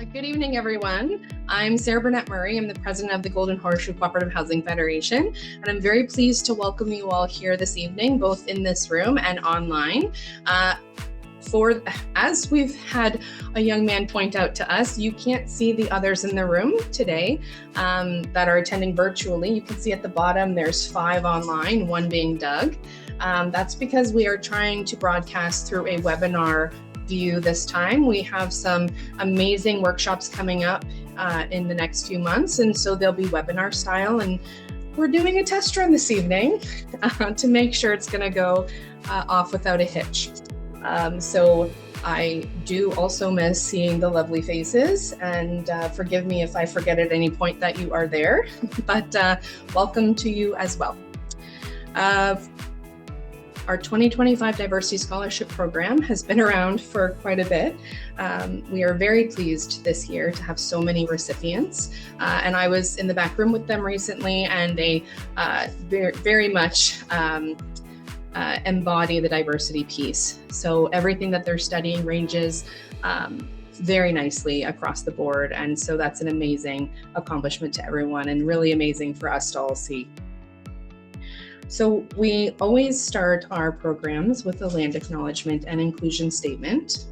Good evening, everyone. I'm Sarah Burnett Murray. I'm the president of the Golden Horseshoe Cooperative Housing Federation, and I'm very pleased to welcome you all here this evening, both in this room and online. As we've had a young man point out to us, you can't see the others in the room today that are attending virtually. You can see at the bottom there's 5 online, 1 being Doug. That's because we are trying to broadcast through a webinar view this time. We have some amazing workshops coming up in the next few months, and so they'll be webinar style, and we're doing a test run this evening to make sure it's going to go off without a hitch. So I do also miss seeing the lovely faces, and forgive me if I forget at any point that you are there, but welcome to you as well. Our 2025 Diversity Scholarship Program has been around for quite a bit. We are very pleased this year to have so many recipients. And I was in the back room with them recently, and they very much embody the diversity piece. So everything that they're studying ranges very nicely across the board. And so that's an amazing accomplishment to everyone, and really amazing for us to all see. So we always start our programs with a land acknowledgement and inclusion statement.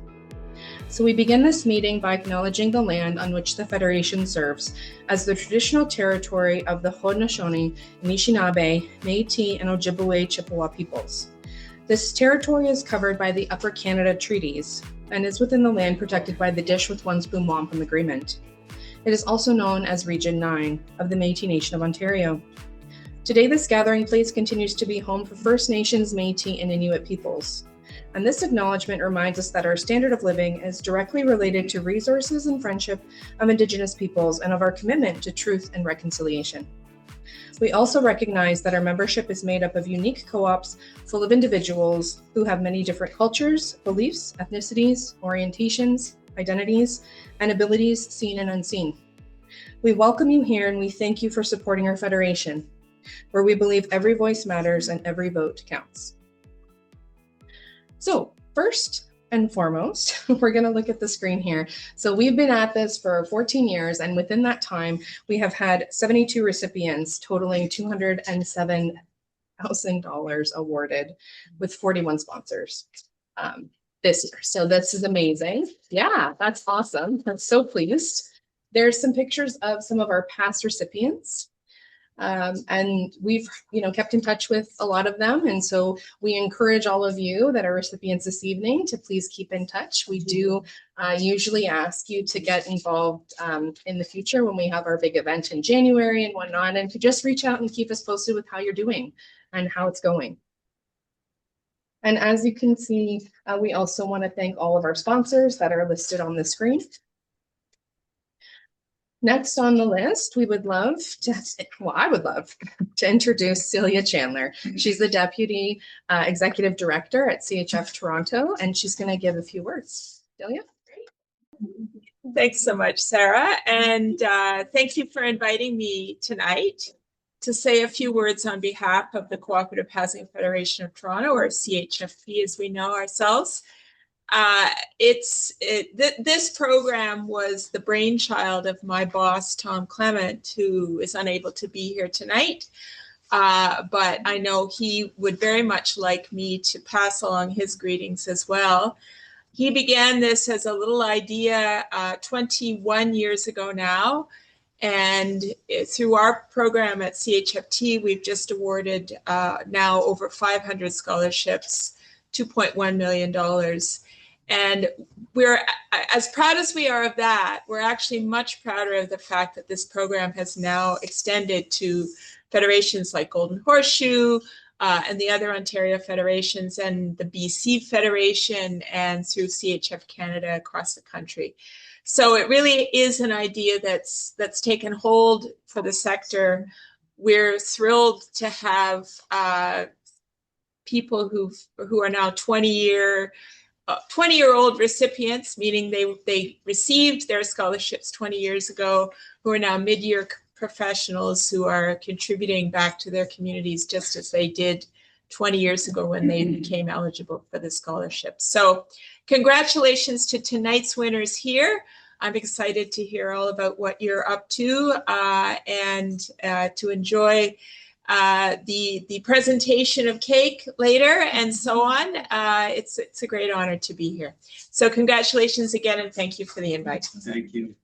So we begin this meeting by acknowledging the land on which the Federation serves as the traditional territory of the Haudenosaunee, Anishinaabe, Métis, and Ojibwe Chippewa peoples. This territory is covered by the Upper Canada Treaties and is within the land protected by the Dish with One Spoon Wampum Agreement. It is also known as Region 9 of the Métis Nation of Ontario. Today, this gathering place continues to be home for First Nations, Métis, and Inuit peoples. And this acknowledgement reminds us that our standard of living is directly related to resources and friendship of Indigenous peoples and of our commitment to truth and reconciliation. We also recognize that our membership is made up of unique co-ops full of individuals who have many different cultures, beliefs, ethnicities, orientations, identities, and abilities seen and unseen. We welcome you here, and we thank you for supporting our federation, where we believe every voice matters and every vote counts. So first and foremost, we're going to look at the screen here. So we've been at this for 14 years, and within that time, we have had 72 recipients totaling $207,000 awarded with 41 sponsors this year. So this is amazing. Yeah, that's awesome. I'm so pleased. There's some pictures of some of our past recipients. And we've, kept in touch with a lot of them. And so we encourage all of you that are recipients this evening to please keep in touch. We do usually ask you to get involved in the future when we have our big event in January and whatnot, and to just reach out and keep us posted with how you're doing and how it's going. And as you can see, we also want to thank all of our sponsors that are listed on the screen. Next on the list, I would love to introduce Celia Chandler. She's the Deputy Executive Director at CHF Toronto, and she's going to give a few words. Celia? Thanks so much, Sarah. And thank you for inviting me tonight to say a few words on behalf of the Cooperative Housing Federation of Toronto, or CHFP as we know ourselves. This program was the brainchild of my boss, Tom Clement, who is unable to be here tonight. But I know he would very much like me to pass along his greetings as well. He began this as a little idea 21 years ago now. And through our program at CHFT, we've just awarded now over 500 scholarships, $2.1 million. And we're as proud as we are of that, we're actually much prouder of the fact that this program has now extended to federations like Golden Horseshoe and the other Ontario federations and the BC Federation and through CHF Canada across the country. So it really is an idea that's taken hold for the sector. We're thrilled to have people who are now 20-year-old recipients, meaning they received their scholarships 20 years ago, who are now mid-year professionals who are contributing back to their communities just as they did 20 years ago when they became eligible for the scholarship. So congratulations to tonight's winners here. I'm excited to hear all about what you're up to and to enjoy the presentation of cake later and so on. It's a great honor to be here. So congratulations again, and thank you for the invite. Thank you.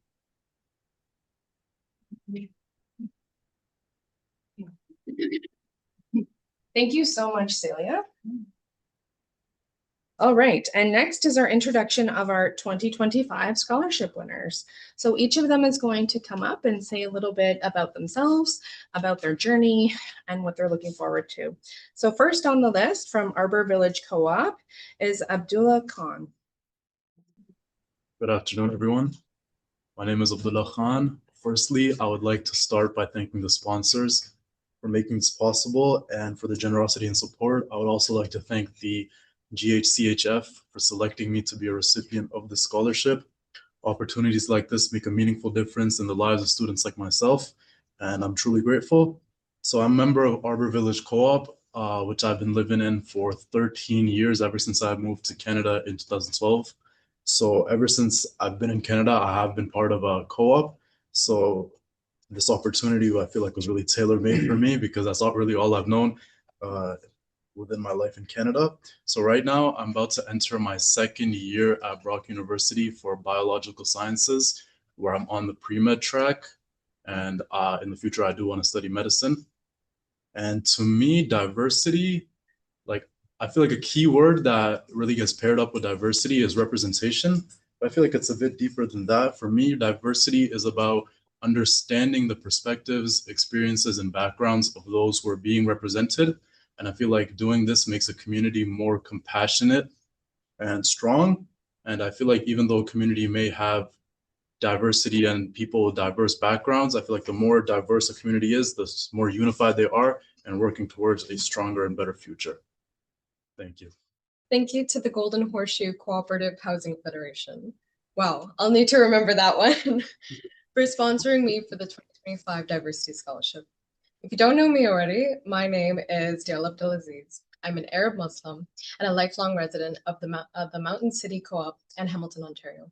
Thank you so much, Celia. All right, and next is our introduction of our 2025 scholarship winners. So each of them is going to come up and say a little bit about themselves, about their journey, and what they're looking forward to. So first on the list from Arbor Village Co-op is Abdullah Khan. Good afternoon, everyone. My name is Abdullah Khan. Firstly, I would like to start by thanking the sponsors for making this possible and for the generosity and support. I would also like to thank the GHCHF for selecting me to be a recipient of this scholarship. Opportunities like this make a meaningful difference in the lives of students like myself, and I'm truly grateful. So I'm a member of Arbor Village Co-op, which I've been living in for 13 years, ever since I moved to Canada in 2012. So ever since I've been in Canada, I have been part of a co-op. So this opportunity, I feel like, was really tailor-made for me because that's not really all I've known within my life in Canada. So right now, I'm about to enter my second year at Brock University for biological sciences, where I'm on the pre-med track. And in the future, I do want to study medicine. And to me, diversity, like, I feel like a key word that really gets paired up with diversity is representation. But I feel like it's a bit deeper than that. For me, diversity is about understanding the perspectives, experiences, and backgrounds of those who are being represented. And I feel like doing this makes a community more compassionate and strong. And I feel like even though a community may have diversity and people with diverse backgrounds, I feel like the more diverse a community is, the more unified they are and working towards a stronger and better future. Thank you. Thank you to the Golden Horseshoe Cooperative Housing Federation. Wow, I'll need to remember that one. For sponsoring me for the 2025 Diversity Scholarship. If you don't know me already, my name is Dial Abdulaziz. I'm an Arab Muslim and a lifelong resident of the Mountain City Co-op in Hamilton, Ontario.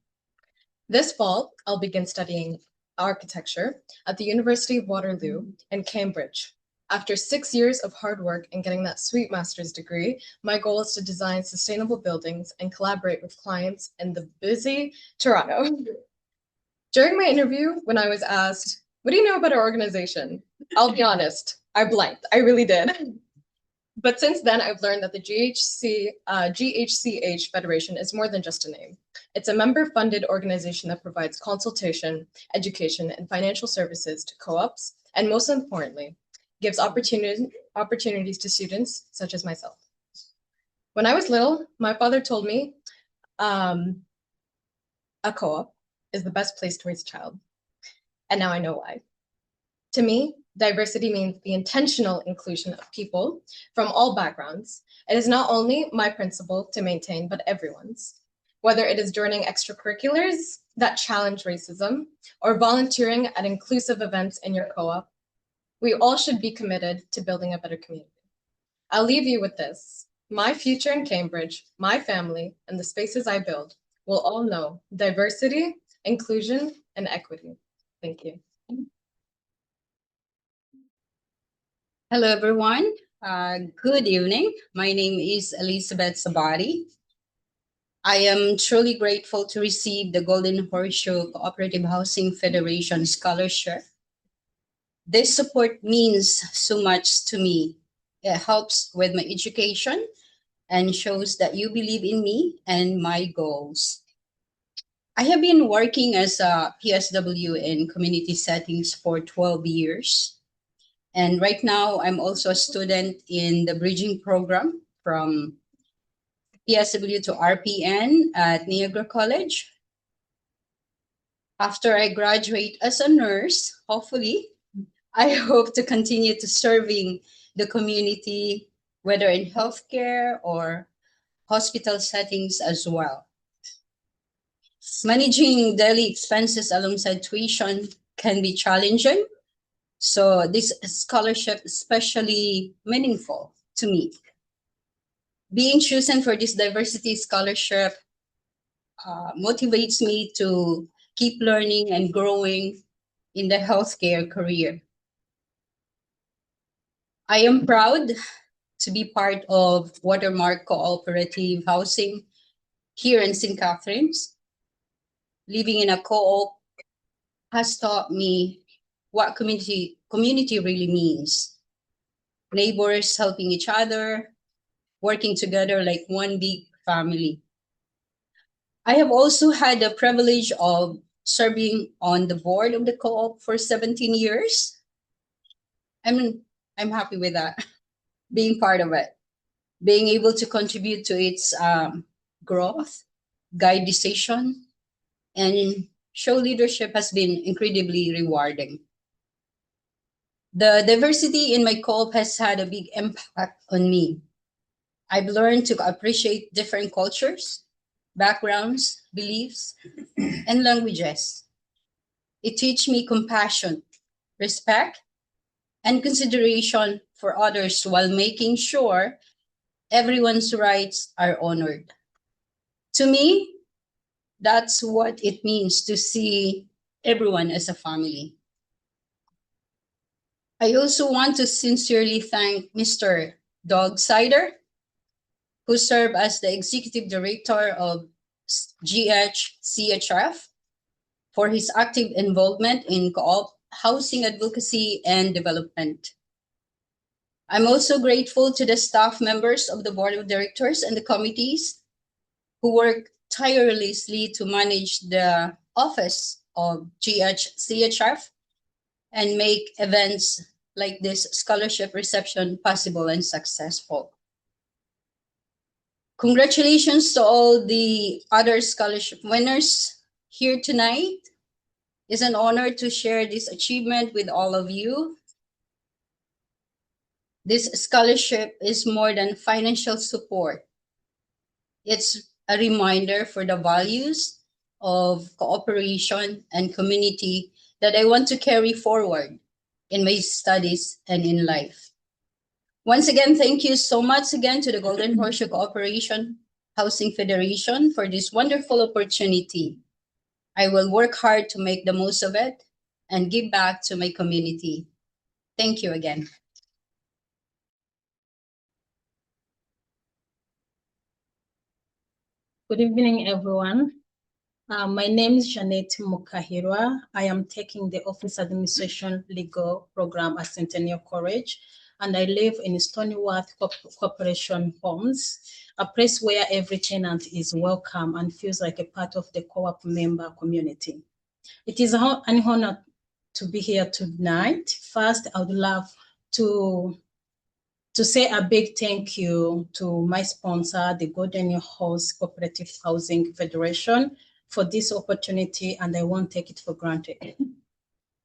This fall, I'll begin studying architecture at the University of Waterloo in Cambridge. After 6 years of hard work and getting that sweet master's degree, my goal is to design sustainable buildings and collaborate with clients in the busy Toronto. During my interview, when I was asked, "What do you know about our organization?" I'll be honest, I blanked. I really did. But since then, I've learned that the GHCH Federation is more than just a name. It's a member-funded organization that provides consultation, education, and financial services to co-ops, and most importantly, gives opportunities to students such as myself. When I was little, my father told me a co-op is the best place to raise a child. And now I know why. To me, diversity means the intentional inclusion of people from all backgrounds. It is not only my principle to maintain, but everyone's. Whether it is joining extracurriculars that challenge racism or volunteering at inclusive events in your co-op, we all should be committed to building a better community. I'll leave you with this. My future in Cambridge, my family, and the spaces I build will all know diversity, inclusion, and equity. Thank you. Hello, everyone. Good evening. My name is Elizabeth Sabati. I am truly grateful to receive the Golden Horseshoe Cooperative Housing Federation Scholarship. This support means so much to me. It helps with my education and shows that you believe in me and my goals. I have been working as a PSW in community settings for 12 years. And right now, I'm also a student in the bridging program from PSW to RPN at Niagara College. After I graduate as a nurse, hopefully, I hope to continue to serving the community, whether in healthcare or hospital settings as well. Managing daily expenses alongside tuition can be challenging. So this scholarship is especially meaningful to me. Being chosen for this diversity scholarship motivates me to keep learning and growing in the healthcare career. I am proud to be part of Watermark Cooperative Housing here in St. Catharines. Living in a co-op has taught me what community really means. Neighbors helping each other, working together like one big family. I have also had the privilege of serving on the board of the co-op for 17 years. I'm happy with that, being part of it, being able to contribute to its growth, guide decision, and show leadership has been incredibly rewarding. The diversity in my co-op has had a big impact on me. I've learned to appreciate different cultures, backgrounds, beliefs, and languages. It teaches me compassion, respect, and consideration for others while making sure everyone's rights are honored. To me, that's what it means to see everyone as a family. I also want to sincerely thank Mr. Doug Sider, who served as the Executive Director of GHCHF, for his active involvement in co-op housing advocacy and development. I'm also grateful to the staff members of the Board of Directors and the committees who work tirelessly to manage the office of GHCHF and make events like this scholarship reception possible and successful. Congratulations to all the other scholarship winners here tonight. It's an honor to share this achievement with all of you. This scholarship is more than financial support. It's a reminder for the values of cooperation and community that I want to carry forward in my studies and in life. Once again, thank you so much again to the Golden Horseshoe Cooperation Housing Federation for this wonderful opportunity. I will work hard to make the most of it and give back to my community. Thank you again. Good evening, everyone. My name is Janet Mukahirwa. I am taking the Office Administration Legal Program at Centennial College, and I live in Stonyworth Corporation Homes, a place where every tenant is welcome and feels like a part of the co-op member community. It is an honor to be here tonight. First, I would love to say a big thank you to my sponsor, the Golden Horse Cooperative Housing Federation, for this opportunity, and I won't take it for granted.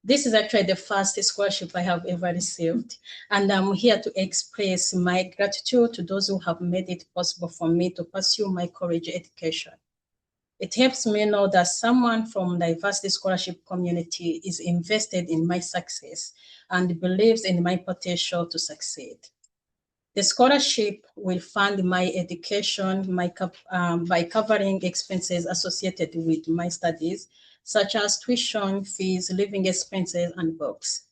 This is actually the first scholarship I have ever received, and I'm here to express my gratitude to those who have made it possible for me to pursue my college education. It helps me know that someone from the diversity scholarship community is invested in my success and believes in my potential to succeed. The scholarship will fund my education by covering expenses associated with my studies, such as tuition, fees, living expenses, and books.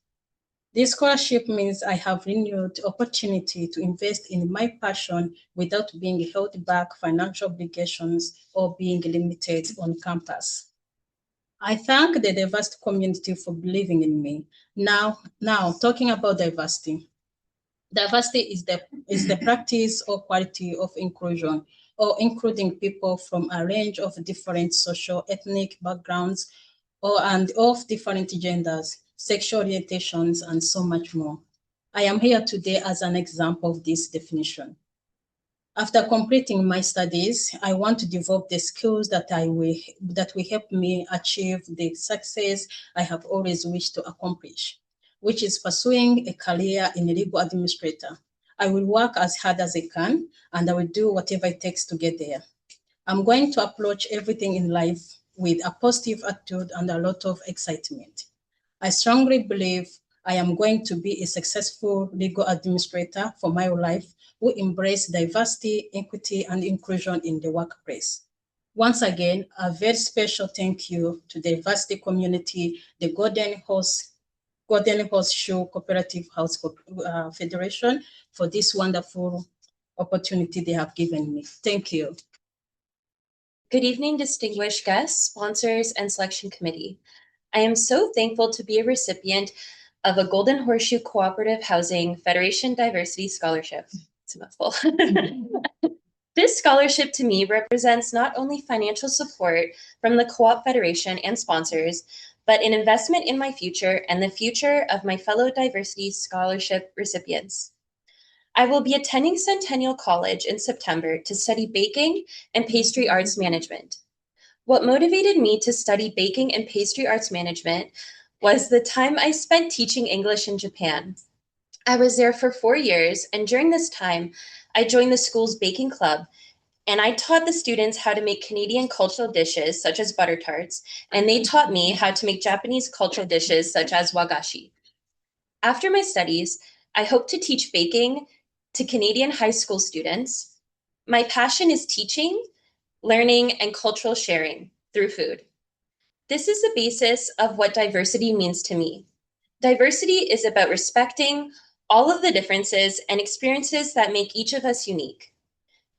This scholarship means I have renewed opportunity to invest in my passion without being held back financial obligations or being limited on campus. I thank the diversity community for believing in me. Now talking about diversity. Diversity is the practice or quality of inclusion, or including people from a range of different social, ethnic backgrounds, and of different genders, sexual orientations, and so much more. I am here today as an example of this definition. After completing my studies, I want to develop the skills that will help me achieve the success I have always wished to accomplish, which is pursuing a career in a legal administrator. I will work as hard as I can, and I will do whatever it takes to get there. I'm going to approach everything in life with a positive attitude and a lot of excitement. I strongly believe I am going to be a successful legal administrator for my life who embrace diversity, equity, and inclusion in the workplace. Once again, a very special thank you to the varsity community, the Golden Horseshoe Cooperative House Federation for this wonderful opportunity they have given me. Thank you. Good evening, distinguished guests, sponsors, and selection committee. I am so thankful to be a recipient of a Golden Horseshoe Cooperative Housing Federation Diversity Scholarship. It's a mouthful. This scholarship to me represents not only financial support from the Co-op Federation and sponsors, but an investment in my future and the future of my fellow diversity scholarship recipients. I will be attending Centennial College in September to study baking and pastry arts management. What motivated me to study baking and pastry arts management was the time I spent teaching English in Japan. I was there for 4 years, and during this time, I joined the school's baking club, and I taught the students how to make Canadian cultural dishes such as butter tarts, and they taught me how to make Japanese cultural dishes such as wagashi. After my studies, I hope to teach baking to Canadian high school students. My passion is teaching, learning, and cultural sharing through food. This is the basis of what diversity means to me. Diversity is about respecting all of the differences and experiences that make each of us unique.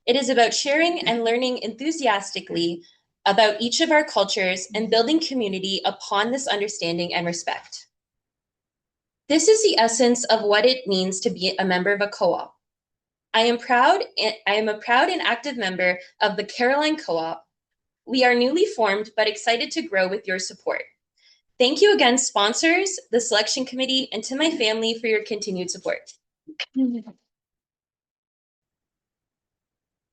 It is about sharing and learning enthusiastically about each of our cultures and building community upon this understanding and respect. This is the essence of what it means to be a member of a co-op. I am a proud and active member of the Caroline Co-op. We are newly formed, but excited to grow with your support. Thank you again, sponsors, the selection committee, and to my family for your continued support. Good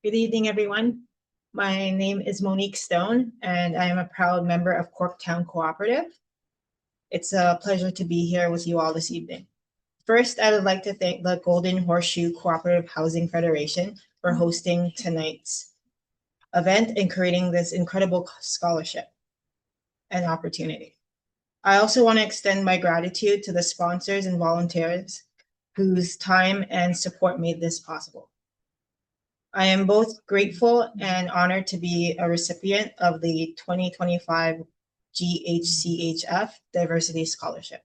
evening, everyone. My name is Monique Stone, and I am a proud member of Corktown Cooperative. It's a pleasure to be here with you all this evening. First, I would like to thank the Golden Horseshoe Cooperative Housing Federation for hosting tonight's event and creating this incredible scholarship and opportunity. I also want to extend my gratitude to the sponsors and volunteers whose time and support made this possible. I am both grateful and honored to be a recipient of the 2025 GHCHF Diversity Scholarship.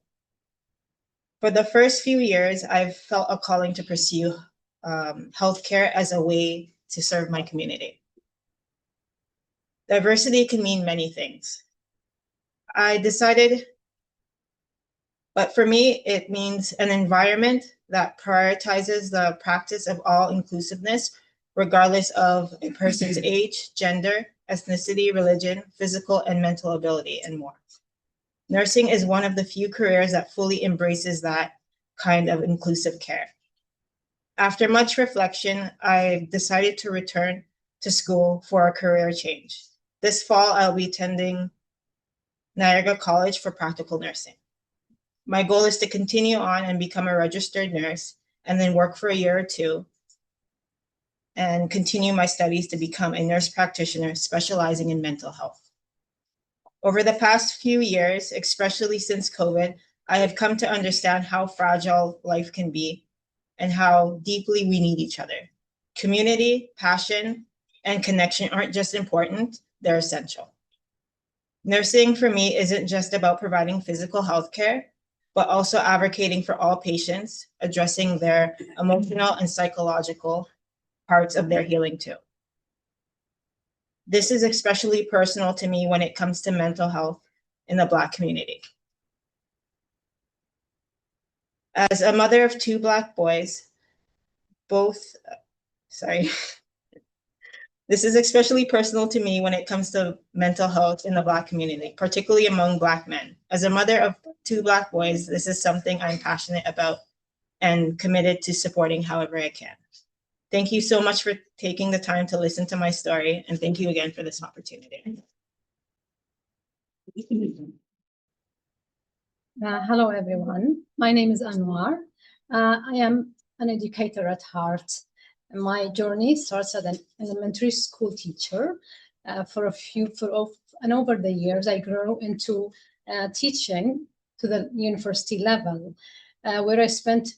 For the first few years, I've felt a calling to pursue healthcare as a way to serve my community. Diversity can mean many things. But for me, it means an environment that prioritizes the practice of all inclusiveness, regardless of a person's age, gender, ethnicity, religion, physical and mental ability, and more. Nursing is one of the few careers that fully embraces that kind of inclusive care. After much reflection, I decided to return to school for a career change. This fall, I'll be attending Niagara College for practical nursing. My goal is to continue on and become a registered nurse and then work for a year or two and continue my studies to become a nurse practitioner specializing in mental health. Over the past few years, especially since COVID, I have come to understand how fragile life can be and how deeply we need each other. Community, passion, and connection aren't just important, they're essential. Nursing for me isn't just about providing physical health care, but also advocating for all patients, addressing their emotional and psychological parts of their healing too. This is especially personal to me when it comes to mental health in the Black community. As a mother of 2 Black boys, this is especially personal to me when it comes to mental health in the Black community, particularly among Black men. As a mother of 2 Black boys, this is something I'm passionate about and committed to supporting however I can. Thank you so much for taking the time to listen to my story, and thank you again for this opportunity. Hello, everyone. My name is Anwar. I am an educator at heart. My journey starts as an elementary school teacher. And over the years, I grew into teaching to the university level, where I spent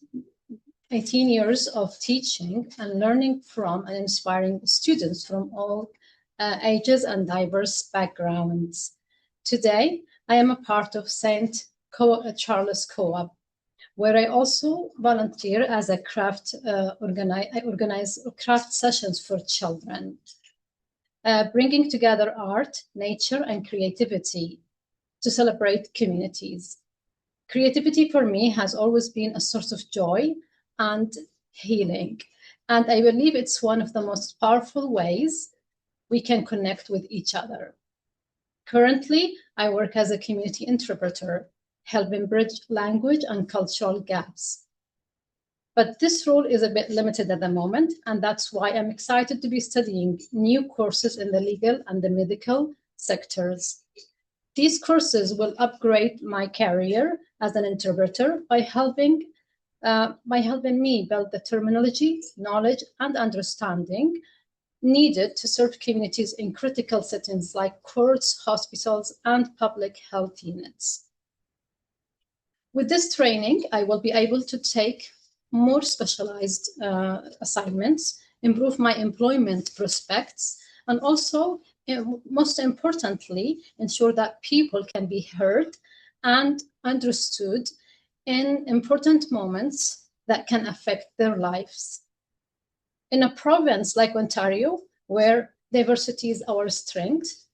18 years of teaching and learning from and inspiring students from all ages, and diverse backgrounds. Today, I am a part of St. Charles Co-op, where I also volunteer as a craft I organize craft sessions for children, bringing together art, nature, and creativity to celebrate communities. Creativity for me has always been a source of joy and healing, and I believe it's one of the most powerful ways we can connect with each other. Currently, I work as a community interpreter, helping bridge language and cultural gaps. But this role is a bit limited at the moment, and that's why I'm excited to be studying new courses in the legal and the medical sectors. These courses will upgrade my career as an interpreter by helping me build the terminology, knowledge, and understanding needed to serve communities in critical settings like courts, hospitals, and public health units. With this training, I will be able to take more specialized assignments, improve my employment prospects, and also, most importantly, ensure that people can be heard and understood in important moments that can affect their lives. In a province like Ontario, where diversity is our strength,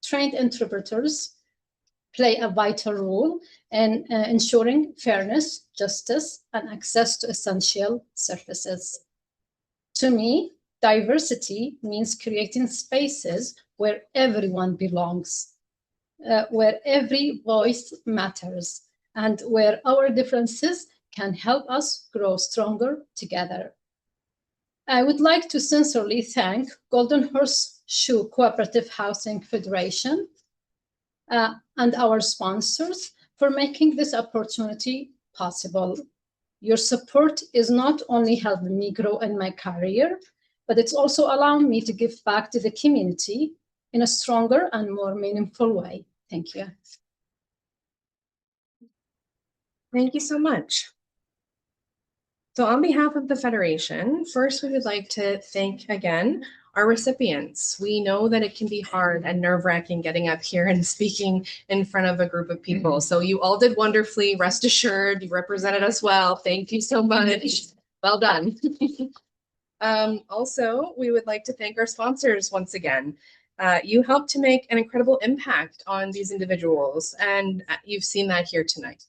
trained interpreters play a vital role in ensuring fairness, justice, and access to essential services. To me, diversity means creating spaces where everyone belongs, where every voice matters, and where our differences can help us grow stronger together. I would like to sincerely thank Golden Horseshoe Cooperative Housing Federation and our sponsors for making this opportunity possible. Your support is not only helping me grow in my career, but it's also allowing me to give back to the community in a stronger and more meaningful way. Thank you. Thank you so much. So on behalf of the Federation, first we would like to thank again our recipients. We know that it can be hard and nerve-wracking getting up here and speaking in front of a group of people. So you all did wonderfully. Rest assured, you represented us well. Thank you so much. Well done. Also, we would like to thank our sponsors once again. You helped to make an incredible impact on these individuals, and you've seen that here tonight.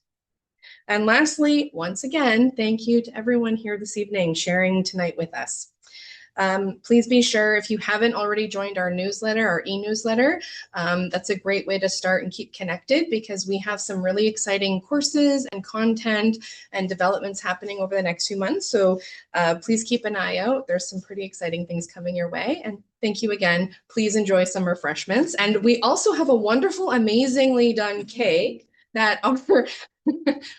And lastly, once again, thank you to everyone here this evening sharing tonight with us. Please be sure, if you haven't already joined our newsletter, our e-newsletter, that's a great way to start and keep connected, because we have some really exciting courses and content and developments happening over the next few months. So please keep an eye out. There's some pretty exciting things coming your way. And thank you again. Please enjoy some refreshments. And we also have a wonderful, amazingly done cake that our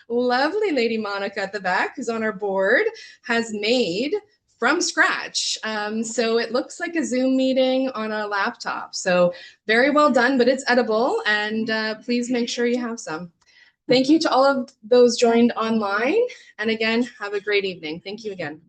lovely Lady Monica at the back, who's on our board, has made from scratch. So it looks like a Zoom meeting on a laptop. So very well done, but it's edible, and please make sure you have some. Thank you to all of those joined online. And again, have a great evening. Thank you again.